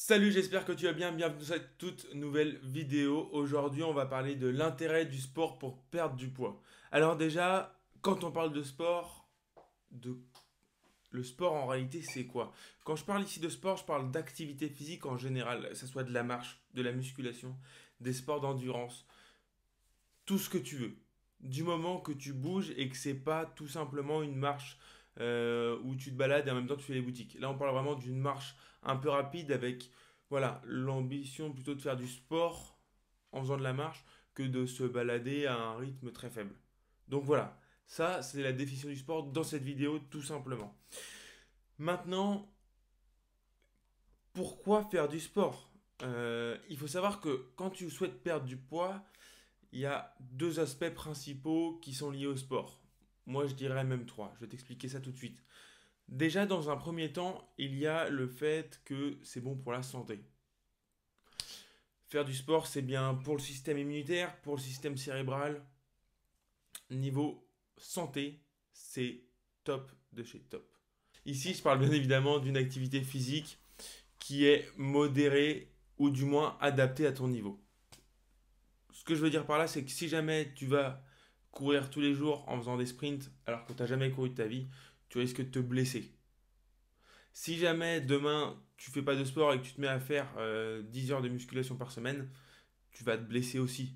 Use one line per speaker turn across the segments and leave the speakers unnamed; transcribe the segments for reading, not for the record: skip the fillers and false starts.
Salut, j'espère que tu vas bien. Bienvenue dans cette toute nouvelle vidéo. Aujourd'hui, on va parler de l'intérêt du sport pour perdre du poids. Alors déjà, quand on parle de sport, de... le sport en réalité, c'est quoi? Quand je parle ici de sport, je parle d'activité physique en général, que ce soit de la marche, de la musculation, des sports d'endurance, tout ce que tu veux. Du moment que tu bouges et que c'est pas tout simplement une marche où tu te balades et en même temps tu fais les boutiques. Là, on parle vraiment d'une marche un peu rapide avec voilà, l'ambition plutôt de faire du sport en faisant de la marche que de se balader à un rythme très faible. Donc voilà, ça c'est la définition du sport dans cette vidéo tout simplement. Maintenant, pourquoi faire du sport? Il faut savoir que quand tu souhaites perdre du poids, il y a deux aspects principaux qui sont liés au sport. Moi, je dirais même trois. Je vais t'expliquer ça tout de suite. Déjà, dans un premier temps, il y a le fait que c'est bon pour la santé. Faire du sport, c'est bien pour le système immunitaire, pour le système cérébral. Niveau santé, c'est top de chez top. Ici, je parle bien évidemment d'une activité physique qui est modérée ou du moins adaptée à ton niveau. Ce que je veux dire par là, c'est que si jamais tu vas courir tous les jours en faisant des sprints alors que tu n'as jamais couru de ta vie, tu risques de te blesser. Si jamais demain tu fais pas de sport et que tu te mets à faire 10 heures de musculation par semaine, tu vas te blesser aussi.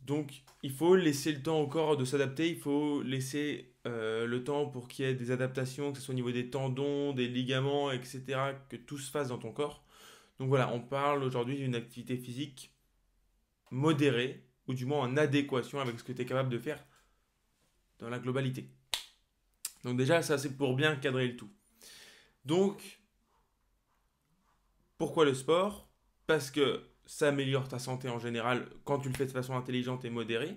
Donc il faut laisser le temps au corps de s'adapter, il faut laisser le temps pour qu'il y ait des adaptations, que ce soit au niveau des tendons, des ligaments, etc., que tout se fasse dans ton corps. Donc voilà, on parle aujourd'hui d'une activité physique modérée, ou du moins en adéquation avec ce que tu es capable de faire dans la globalité. Donc déjà, ça c'est pour bien cadrer le tout. Donc, pourquoi le sport? Parce que ça améliore ta santé en général quand tu le fais de façon intelligente et modérée.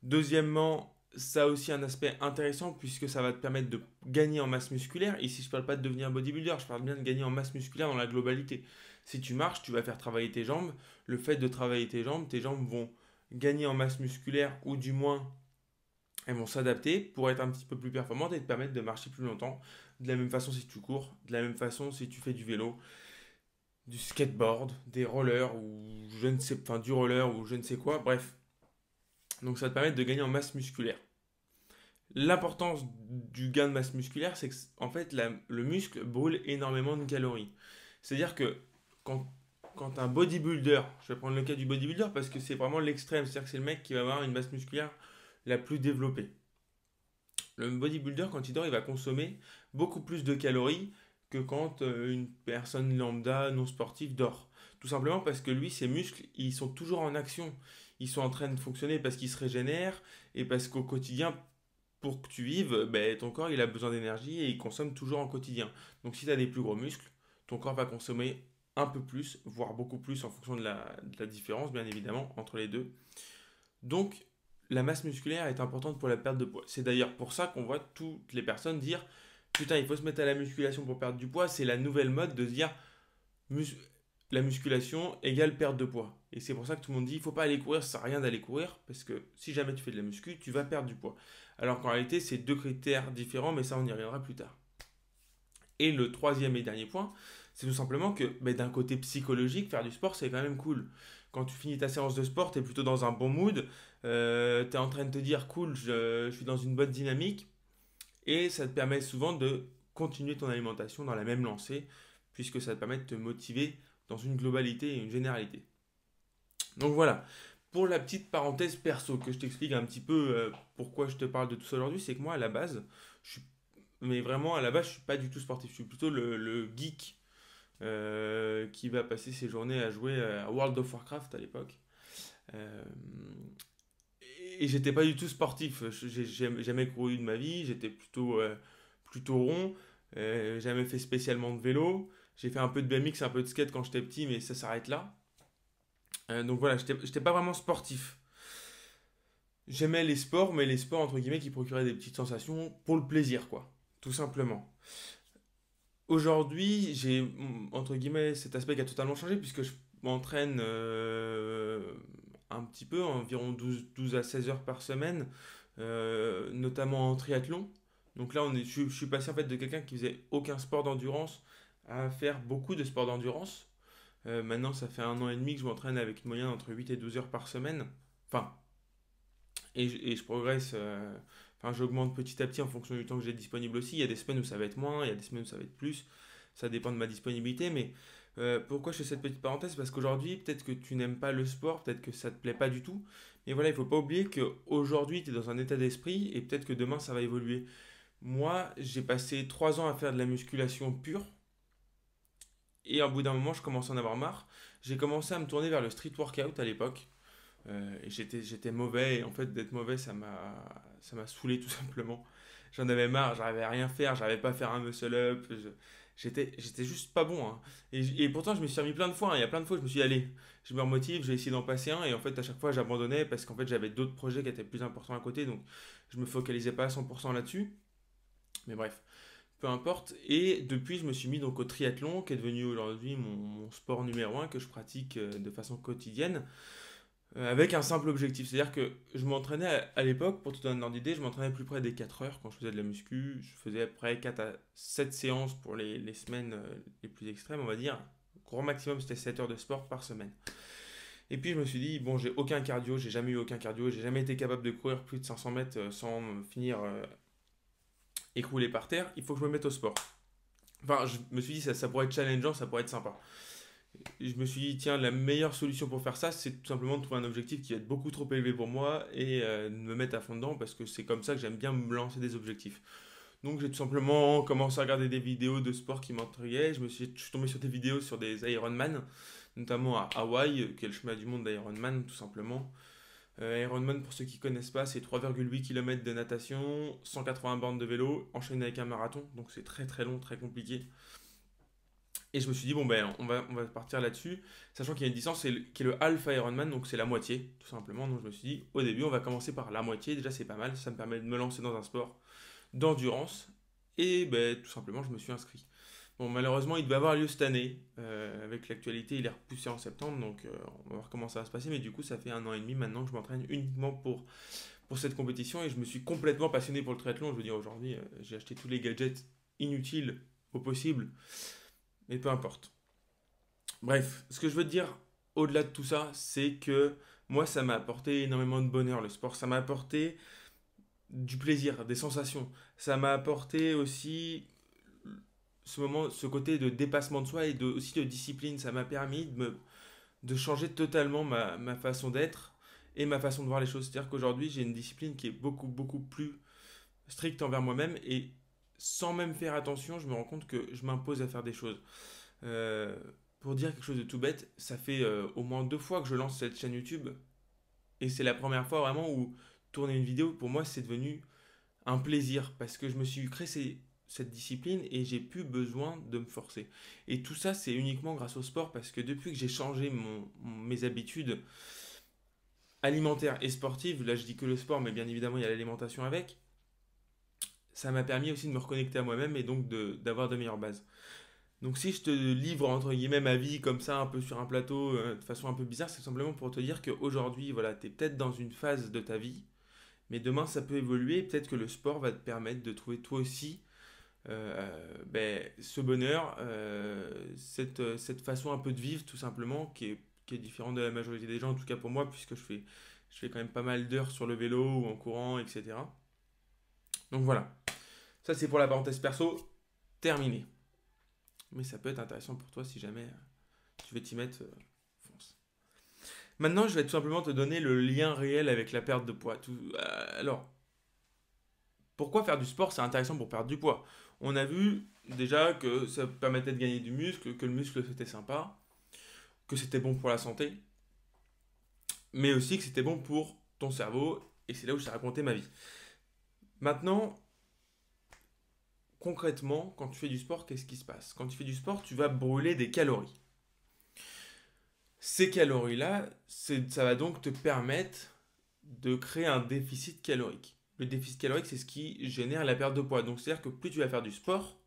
Deuxièmement, ça a aussi un aspect intéressant puisque ça va te permettre de gagner en masse musculaire. Ici, je ne parle pas de devenir bodybuilder, je parle bien de gagner en masse musculaire dans la globalité. Si tu marches, tu vas faire travailler tes jambes. Le fait de travailler tes jambes vont gagner en masse musculaire ou du moins elles vont s'adapter pour être un petit peu plus performantes et te permettre de marcher plus longtemps. De la même façon si tu cours, de la même façon si tu fais du vélo, du skateboard, des rollers ou je ne sais, enfin du roller ou je ne sais quoi, bref. Donc ça va te permettre de gagner en masse musculaire. L'importance du gain de masse musculaire, c'est que en fait le muscle brûle énormément de calories. C'est-à-dire que quand, quand un bodybuilder, je vais prendre le cas du bodybuilder parce que c'est vraiment l'extrême, c'est-à-dire que c'est le mec qui va avoir une masse musculaire la plus développée. Le bodybuilder, quand il dort, il va consommer beaucoup plus de calories que quand une personne lambda non sportive dort. Tout simplement parce que lui, ses muscles, ils sont toujours en action. Ils sont en train de fonctionner parce qu'ils se régénèrent et parce qu'au quotidien, pour que tu vives, ben, ton corps, il a besoin d'énergie et il consomme toujours en quotidien. Donc si tu as des plus gros muscles, ton corps va consommer un peu plus, voire beaucoup plus en fonction de la différence, bien évidemment, entre les deux. Donc, la masse musculaire est importante pour la perte de poids. C'est d'ailleurs pour ça qu'on voit toutes les personnes dire putain, il faut se mettre à la musculation pour perdre du poids. C'est la nouvelle mode de se dire mus- la musculation égale perte de poids. Et c'est pour ça que tout le monde dit il faut pas aller courir, ça sert à rien d'aller courir parce que si jamais tu fais de la muscu, tu vas perdre du poids. Alors qu'en réalité, c'est deux critères différents, mais ça, on y reviendra plus tard. Et le troisième et dernier point, c'est tout simplement que ben, d'un côté psychologique, faire du sport, c'est quand même cool. Quand tu finis ta séance de sport, tu es plutôt dans un bon mood, tu es en train de te dire cool, je suis dans une bonne dynamique, et ça te permet souvent de continuer ton alimentation dans la même lancée, puisque ça te permet de te motiver dans une globalité et une généralité. Donc voilà, pour la petite parenthèse perso, que je t'explique un petit peu pourquoi je te parle de tout ça aujourd'hui, c'est que moi à la base, je suis, mais vraiment à la base, je suis pas du tout sportif, je suis plutôt le geek qui va passer ses journées à jouer à World of Warcraft à l'époque. Euh, et j'étais pas du tout sportif. J'ai jamais couru de ma vie. J'étais plutôt rond. Jamais fait spécialement de vélo. J'ai fait un peu de BMX, un peu de skate quand j'étais petit, mais ça s'arrête là. Donc voilà, j'étais pas vraiment sportif. J'aimais les sports, mais les sports entre guillemets qui procuraient des petites sensations pour le plaisir, quoi. Tout simplement. Aujourd'hui, j'ai entre guillemets cet aspect qui a totalement changé puisque je m'entraîne un petit peu, environ 12 à 16 heures par semaine, notamment en triathlon. Donc là, je suis passé en fait de quelqu'un qui faisait aucun sport d'endurance à faire beaucoup de sport d'endurance. Maintenant, ça fait 1 an et demi que je m'entraîne avec une moyenne entre 8 et 12 heures par semaine. Enfin, et je progresse. Enfin, j'augmente petit à petit en fonction du temps que j'ai disponible aussi. Il y a des semaines où ça va être moins, il y a des semaines où ça va être plus. Ça dépend de ma disponibilité. Mais pourquoi je fais cette petite parenthèse? Parce qu'aujourd'hui, peut-être que tu n'aimes pas le sport, peut-être que ça te plaît pas du tout. Mais voilà, il faut pas oublier qu'aujourd'hui, tu es dans un état d'esprit et peut-être que demain, ça va évoluer. Moi, j'ai passé 3 ans à faire de la musculation pure. Et au bout d'un moment, je commence à en avoir marre. J'ai commencé à me tourner vers le street workout à l'époque. Et j'étais mauvais. Et en fait, d'être mauvais, ça m'a saoulé tout simplement. J'en avais marre, j'arrivais à rien faire, j'arrivais pas à faire un muscle up. J'étais juste pas bon, hein. Et pourtant, je me suis remis plein de fois, hein. Il y a plein de fois, je me suis dit, allez, je me remotive, je vais essayer d'en passer un. Et en fait, à chaque fois, j'abandonnais parce qu'en fait, j'avais d'autres projets qui étaient plus importants à côté. Donc, je me focalisais pas à 100% là-dessus. Mais bref, peu importe. Et depuis, je me suis mis donc au triathlon, qui est devenu aujourd'hui mon sport numéro un que je pratique de façon quotidienne, avec un simple objectif. C'est-à-dire que je m'entraînais à l'époque, pour te donner un ordre d'idée, je m'entraînais plus près des 4 heures quand je faisais de la muscu. Je faisais à peu près 4 à 7 séances pour les semaines les plus extrêmes, on va dire. Grand maximum, c'était 7 heures de sport par semaine. Et puis je me suis dit, bon, j'ai aucun cardio, j'ai jamais eu aucun cardio, j'ai jamais été capable de courir plus de 500 mètres sans finir écroulé par terre, il faut que je me mette au sport. Enfin, je me suis dit, ça pourrait être challengeant, ça pourrait être sympa. Et je me suis dit, tiens, la meilleure solution pour faire ça, c'est tout simplement de trouver un objectif qui va être beaucoup trop élevé pour moi et de me mettre à fond dedans parce que c'est comme ça que j'aime bien me lancer des objectifs. Donc j'ai tout simplement commencé à regarder des vidéos de sport qui m'intriguaient. Je suis tombé sur des vidéos sur des Ironman, notamment à Hawaï, qui est le chemin du monde d'Ironman, tout simplement. Ironman, pour ceux qui ne connaissent pas, c'est 3,8 km de natation, 180 bornes de vélo, enchaîné avec un marathon. Donc c'est très très long, très compliqué. Et je me suis dit, bon ben on va partir là-dessus, sachant qu'il y a une distance qui est le Half Ironman, donc c'est la moitié, tout simplement. Donc je me suis dit, au début, on va commencer par la moitié, déjà c'est pas mal, ça me permet de me lancer dans un sport d'endurance. Et ben, tout simplement, je me suis inscrit. Bon, malheureusement, il devait avoir lieu cette année. Avec l'actualité, il est repoussé en septembre, donc on va voir comment ça va se passer. Mais du coup, ça fait 1 an et demi maintenant que je m'entraîne uniquement pour cette compétition et je me suis complètement passionné pour le triathlon. Je veux dire, aujourd'hui, j'ai acheté tous les gadgets inutiles au possible, mais peu importe. Bref, ce que je veux te dire au-delà de tout ça, c'est que moi, ça m'a apporté énormément de bonheur, le sport. Ça m'a apporté du plaisir, des sensations. Ça m'a apporté aussi ce côté de dépassement de soi et aussi de discipline. Ça m'a permis de changer totalement ma façon d'être et ma façon de voir les choses. C'est-à-dire qu'aujourd'hui, j'ai une discipline qui est beaucoup, beaucoup plus stricte envers moi-même et sans même faire attention, je me rends compte que je m'impose à faire des choses. Euh, pour dire quelque chose de tout bête, ça fait au moins 2 fois que je lance cette chaîne YouTube et c'est la première fois vraiment où tourner une vidéo, pour moi, c'est devenu un plaisir parce que je me suis créé cette discipline et j'ai plus besoin de me forcer. Et tout ça, c'est uniquement grâce au sport parce que depuis que j'ai changé mes habitudes alimentaires et sportives, là je dis que le sport, mais bien évidemment il y a l'alimentation avec, ça m'a permis aussi de me reconnecter à moi-même et donc d'avoir de meilleures bases. Donc si je te livre entre guillemets ma vie comme ça, un peu sur un plateau, de façon un peu bizarre, c'est simplement pour te dire qu'aujourd'hui, voilà, tu es peut-être dans une phase de ta vie, mais demain ça peut évoluer, peut-être que le sport va te permettre de trouver toi aussi ce bonheur, cette façon un peu de vivre tout simplement qui est différente de la majorité des gens, en tout cas pour moi, puisque je fais quand même pas mal d'heures sur le vélo ou en courant, etc. Donc voilà, ça c'est pour la parenthèse perso, terminé. Mais ça peut être intéressant pour toi si jamais tu veux t'y mettre, fonce. Maintenant, je vais tout simplement te donner le lien réel avec la perte de poids. Alors, pourquoi faire du sport, c'est intéressant pour perdre du poids? On a vu déjà que ça permettait de gagner du muscle, que le muscle c'était sympa, que c'était bon pour la santé, mais aussi que c'était bon pour ton cerveau, et c'est là où je t'ai raconté ma vie. Maintenant, concrètement, quand tu fais du sport, qu'est-ce qui se passe? Quand tu fais du sport, tu vas brûler des calories. Ces calories-là, ça va donc te permettre de créer un déficit calorique. Le déficit calorique, c'est ce qui génère la perte de poids. Donc, c'est-à-dire que plus tu vas faire du sport,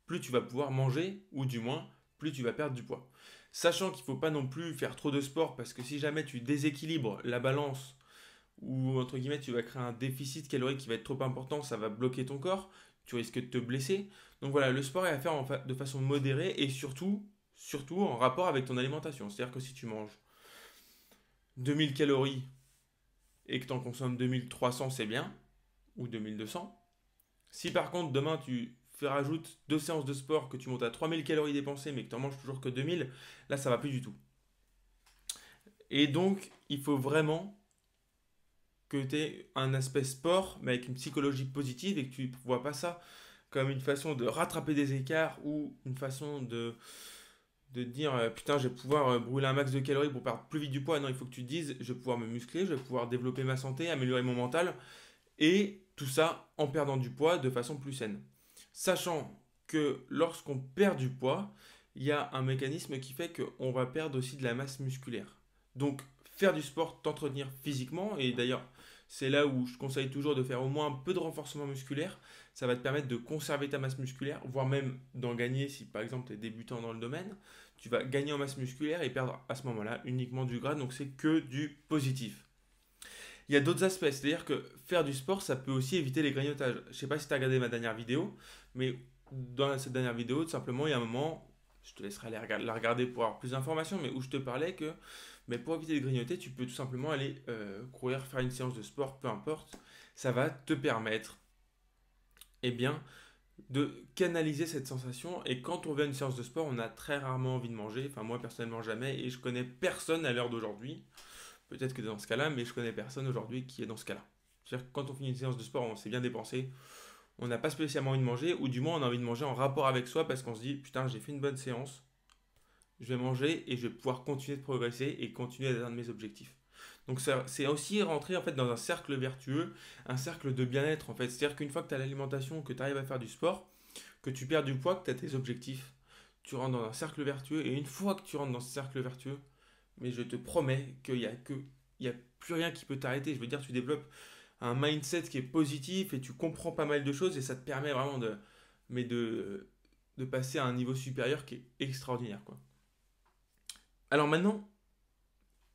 plus tu vas pouvoir manger, ou du moins, plus tu vas perdre du poids. Sachant qu'il ne faut pas non plus faire trop de sport, parce que si jamais tu déséquilibres la balance, ou entre guillemets tu vas créer un déficit calorique qui va être trop important, ça va bloquer ton corps, tu risques de te blesser. Donc voilà, le sport est à faire de façon modérée et surtout en rapport avec ton alimentation. C'est-à-dire que si tu manges 2000 calories et que tu en consommes 2300, c'est bien, ou 2200. Si par contre demain tu rajoutes 2 séances de sport, que tu montes à 3000 calories dépensées mais que tu en manges toujours que 2000, là ça va plus du tout. Et donc il faut vraiment que tu aies un aspect sport mais avec une psychologie positive et que tu ne vois pas ça comme une façon de rattraper des écarts ou une façon de dire putain je vais pouvoir brûler un max de calories pour perdre plus vite du poids. Non, il faut que tu te dises je vais pouvoir me muscler, je vais pouvoir développer ma santé, améliorer mon mental et tout ça en perdant du poids de façon plus saine. Sachant que lorsqu'on perd du poids, il y a un mécanisme qui fait qu'on va perdre aussi de la masse musculaire. Donc faire du sport, t'entretenir physiquement, et d'ailleurs c'est là où je conseille toujours de faire au moins un peu de renforcement musculaire, ça va te permettre de conserver ta masse musculaire, voire même d'en gagner si par exemple tu es débutant dans le domaine. Tu vas gagner en masse musculaire et perdre à ce moment-là uniquement du gras, donc c'est que du positif. Il y a d'autres aspects, c'est-à-dire que faire du sport, ça peut aussi éviter les grignotages. Je ne sais pas si tu as regardé ma dernière vidéo, mais dans cette dernière vidéo, tout simplement, il y a un moment, je te laisserai la regarder pour avoir plus d'informations, mais où je te parlais que mais pour éviter de grignoter, tu peux tout simplement aller courir, faire une séance de sport, peu importe. Ça va te permettre eh bien, de canaliser cette sensation. Et quand on vient à une séance de sport, on a très rarement envie de manger. Enfin, moi personnellement, jamais. Et je connais personne à l'heure d'aujourd'hui. Peut-être que dans ce cas-là, mais je connais personne aujourd'hui qui est dans ce cas-là. C'est-à-dire que quand on finit une séance de sport, on s'est bien dépensé, on n'a pas spécialement envie de manger, ou du moins on a envie de manger en rapport avec soi parce qu'on se dit putain, j'ai fait une bonne séance, je vais manger et je vais pouvoir continuer de progresser et continuer à atteindre mes objectifs. Donc c'est aussi rentrer en fait dans un cercle vertueux, un cercle de bien-être en fait. C'est-à-dire qu'une fois que tu as l'alimentation, que tu arrives à faire du sport, que tu perds du poids, que tu as tes objectifs, tu rentres dans un cercle vertueux et une fois que tu rentres dans ce cercle vertueux, mais je te promets il y a plus rien qui peut t'arrêter. Je veux dire, tu développes un mindset qui est positif et tu comprends pas mal de choses et ça te permet vraiment mais de passer à un niveau supérieur qui est extraordinaire, quoi. Alors maintenant,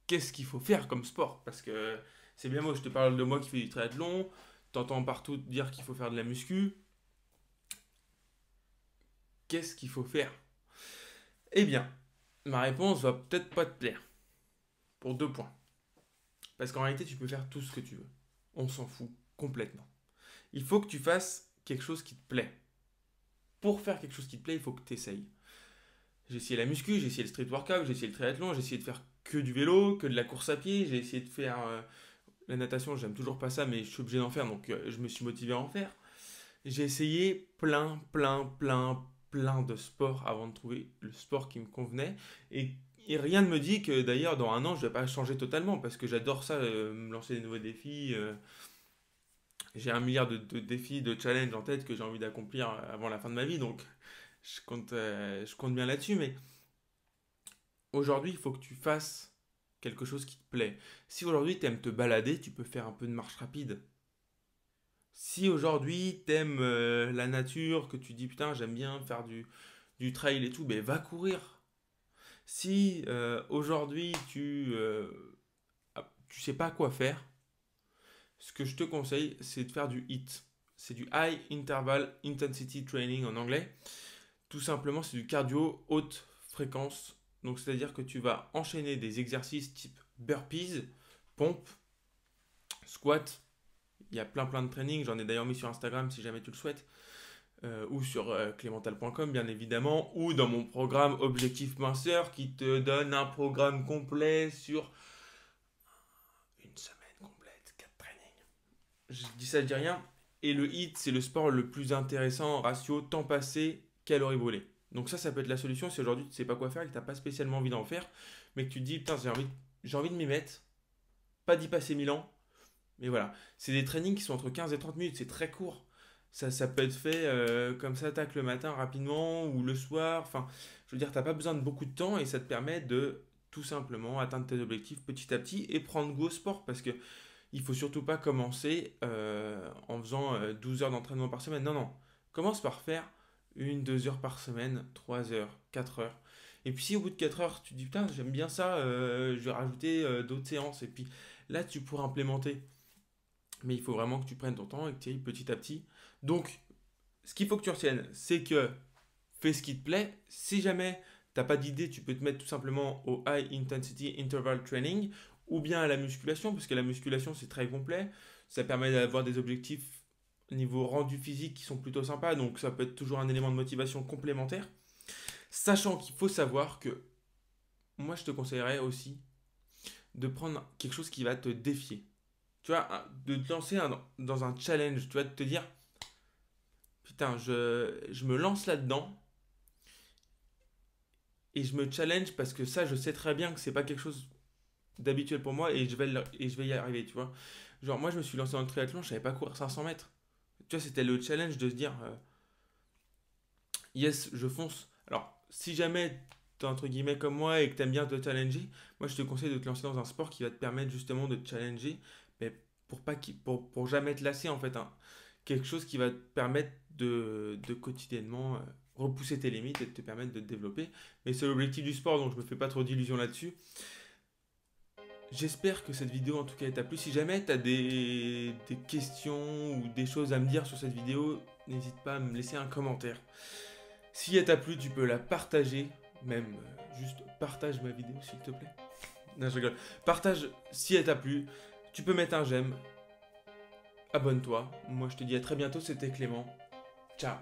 qu'est-ce qu'il faut faire comme sport? Parce que c'est bien moi, je te parle de moi qui fais du triathlon, t'entends partout dire qu'il faut faire de la muscu. Qu'est-ce qu'il faut faire? Eh bien, ma réponse va peut-être pas te plaire. Pour 2 points. Parce qu'en réalité, tu peux faire tout ce que tu veux. On s'en fout complètement. Il faut que tu fasses quelque chose qui te plaît. Pour faire quelque chose qui te plaît, il faut que tu essayes. J'ai essayé la muscu, j'ai essayé le street workout, j'ai essayé le triathlon, j'ai essayé de faire que du vélo, que de la course à pied, j'ai essayé de faire la natation, j'aime toujours pas ça, mais je suis obligé d'en faire, donc je me suis motivé à en faire. J'ai essayé plein de sports avant de trouver le sport qui me convenait. Et, et rien ne me dit que d'ailleurs dans un an je vais pas changer totalement parce que j'adore ça, me lancer des nouveaux défis. J'ai un milliard de défis, de challenges en tête que j'ai envie d'accomplir avant la fin de ma vie. Donc je compte bien là-dessus. Mais aujourd'hui, il faut que tu fasses quelque chose qui te plaît. Si aujourd'hui tu aimes te balader, tu peux faire un peu de marche rapide. Si aujourd'hui t'aimes la nature, que tu dis putain j'aime bien faire du trail et tout, ben va courir. Si aujourd'hui tu sais pas quoi faire, ce que je te conseille c'est de faire du HIIT. C'est du High Interval Intensity Training en anglais. Tout simplement c'est du cardio haute fréquence. Donc c'est-à-dire que tu vas enchaîner des exercices type burpees, pompe, squat. Il y a plein de trainings, j'en ai d'ailleurs mis sur Instagram si jamais tu le souhaites. Ou sur clémental.com bien évidemment, ou dans mon programme Objectif Minceur qui te donne un programme complet sur une semaine complète, 4 trainings. Je dis ça, je dis rien. Et le HIIT, c'est le sport le plus intéressant en ratio temps passé, calories brûlées. Donc ça peut être la solution si aujourd'hui tu ne sais pas quoi faire et que tu n'as pas spécialement envie d'en faire, mais que tu te dis, putain, j'ai envie de m'y mettre, pas d'y passer 1000 ans, mais voilà. C'est des trainings qui sont entre 15 et 30 minutes, c'est très court. Ça peut être fait comme ça, tac, le matin rapidement ou le soir. Enfin, je veux dire, t'as pas besoin de beaucoup de temps et ça te permet de tout simplement atteindre tes objectifs petit à petit et prendre goût au sport parce que il faut surtout pas commencer en faisant 12 heures d'entraînement par semaine. Non, non. Commence par faire 2 heures par semaine, 3 heures, 4 heures. Et puis si au bout de 4 heures, tu te dis putain, j'aime bien ça, je vais rajouter d'autres séances. Et puis là, tu pourras implémenter. Mais il faut vraiment que tu prennes ton temps et que tu ailles petit à petit. Donc, ce qu'il faut que tu retiennes, c'est que fais ce qui te plaît. Si jamais t'as pas d'idée, tu peux te mettre tout simplement au High Intensity Interval Training ou bien à la musculation, parce que la musculation c'est très complet. Ça permet d'avoir des objectifs niveau rendu physique qui sont plutôt sympas, donc ça peut être toujours un élément de motivation complémentaire. Sachant qu'il faut savoir que moi je te conseillerais aussi de prendre quelque chose qui va te défier. Tu vois, de te lancer dans un challenge, tu vois, de te dire, putain, je me lance là-dedans et je me challenge parce que ça, je sais très bien que c'est pas quelque chose d'habituel pour moi et je vais y arriver, tu vois. Genre, moi, je me suis lancé dans le triathlon, je savais pas courir 500 mètres. Tu vois, c'était le challenge de se dire, yes, je fonce. Alors, si jamais t'es entre guillemets comme moi et que t'aimes bien te challenger, moi, je te conseille de te lancer dans un sport qui va te permettre justement de te challenger, mais pour jamais te lasser, en fait, hein. Quelque chose qui va te permettre de quotidiennement repousser tes limites et de te permettre de te développer. Mais c'est l'objectif du sport, donc je me fais pas trop d'illusions là-dessus. J'espère que cette vidéo en tout cas t'a plu. Si jamais tu as des questions ou des choses à me dire sur cette vidéo, n'hésite pas à me laisser un commentaire. Si elle t'a plu, tu peux la partager. Même juste partage ma vidéo s'il te plaît. Non, je rigole. Partage si elle t'a plu. Tu peux mettre un j'aime. Abonne-toi. Moi je te dis à très bientôt. C'était Clément. Ciao.